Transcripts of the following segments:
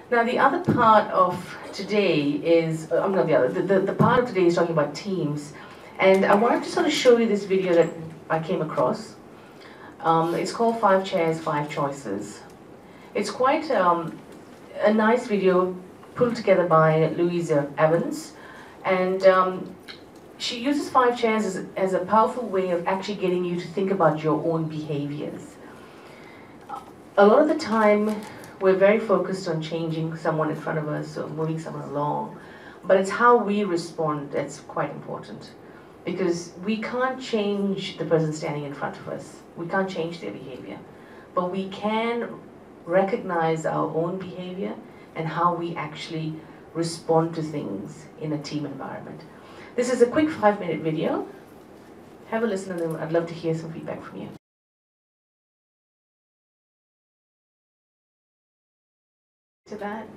Now, the other part of today is, I'm not the other, the part of today is talking about teams. And I wanted to sort of show you this video that I came across. It's called 5 Chairs, 5 Choices. It's quite a nice video pulled together by Louisa Evans. And she uses 5 chairs as a powerful way of actually getting you to think about your own behaviors. A lot of the time, we're very focused on changing someone in front of us or moving someone along, but it's how we respond that's quite important. Because we can't change the person standing in front of us. We can't change their behavior. But we can recognize our own behavior and how we actually respond to things in a team environment. This is a quick 5-minute video. Have a listen, and then I'd love to hear some feedback from you. To that,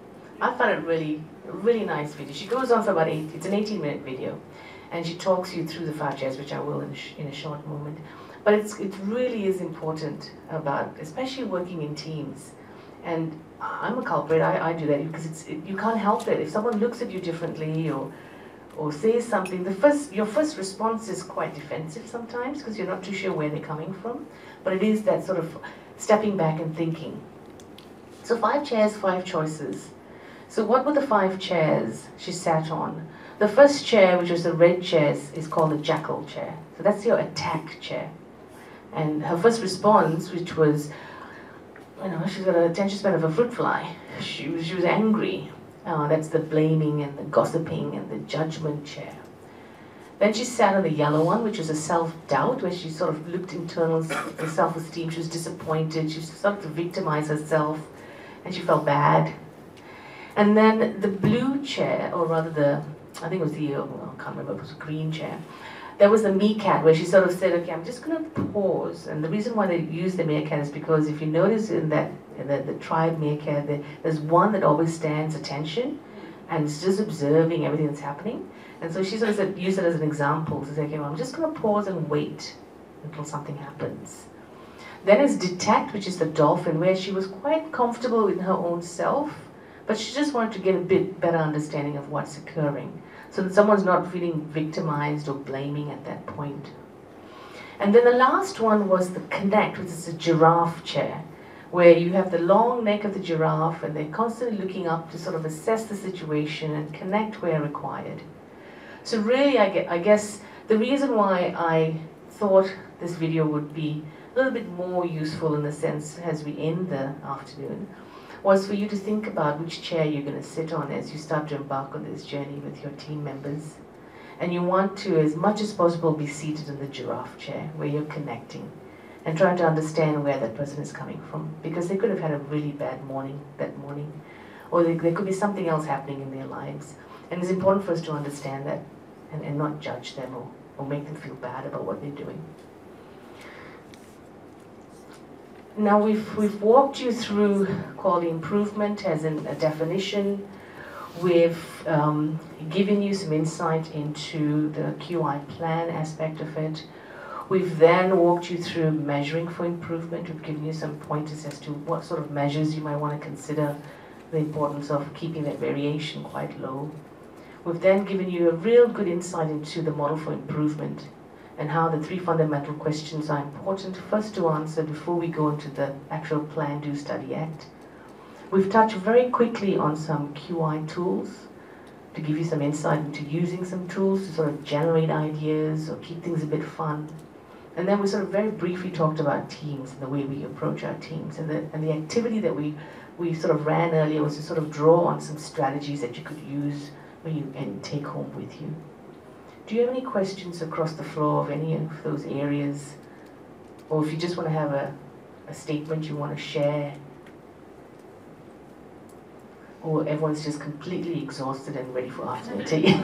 I found it really nice video. She goes on for about it's an 18-minute video, and she talks you through the 5 chairs, which I will in a short moment. But it really is important about, especially working in teams. And I'm a culprit. I do that because you can't help it. If someone looks at you differently or says something, your first response is quite defensive sometimes because you're not too sure where they're coming from. But it is that sort of stepping back and thinking. So 5 chairs, 5 choices. So what were the 5 chairs she sat on? The first chair, which was the red chair, is called the jackal chair. So that's your attack chair. And her first response, which was, she's got an attention span of a fruit fly. She was angry. That's the blaming and the gossiping and the judgment chair. Then she sat on the yellow one, which was a self-doubt, where she sort of looked internal, the self-esteem. She was disappointed. She started to victimize herself, and she felt bad. And then the blue chair, or rather I think it was I can't remember, it was a green chair. There was the meerkat, where she sort of said, okay, I'm just going to pause. And the reason why they use the meerkat is because if you notice in the tribe meerkat, there's one that always stands attention and is just observing everything that's happening. And so she sort of used it as an example to say, okay, well, I'm just going to pause and wait until something happens. Then is detect, which is the dolphin, where she was quite comfortable in her own self, but she just wanted to get a bit better understanding of what's occurring, so that someone's not feeling victimized or blaming at that point. And then the last one was the connect, which is a giraffe chair, where you have the long neck of the giraffe and they're constantly looking up to sort of assess the situation and connect where required. So really, I guess the reason why I thought this video would be a little bit more useful in the sense as we end the afternoon was for you to think about which chair you're going to sit on as you start to embark on this journey with your team members. And you want to, as much as possible, be seated in the giraffe chair where you're connecting and trying to understand where that person is coming from, because they could have had a really bad morning that morning, or there could be something else happening in their lives. And it's important for us to understand that and not judge them or make them feel bad about what they're doing. Now we've walked you through quality improvement as in a definition. We've given you some insight into the QI plan aspect of it. We've then walked you through measuring for improvement. We've given you some pointers as to what sort of measures you might want to consider, the importance of keeping that variation quite low. We've then given you a real good insight into the model for improvement and how the 3 fundamental questions are important first to answer before we go into the actual plan, do, study, act. We've touched very quickly on some QI tools to give you some insight into using some tools to sort of generate ideas or keep things a bit fun. And then we sort of very briefly talked about teams and the way we approach our teams. And the activity that we sort of ran earlier was to sort of draw on some strategies that you could use and take home with you. Do you have any questions across the floor of any of those areas? Or if you just want to have a statement you want to share? Or everyone's just completely exhausted and ready for afternoon tea?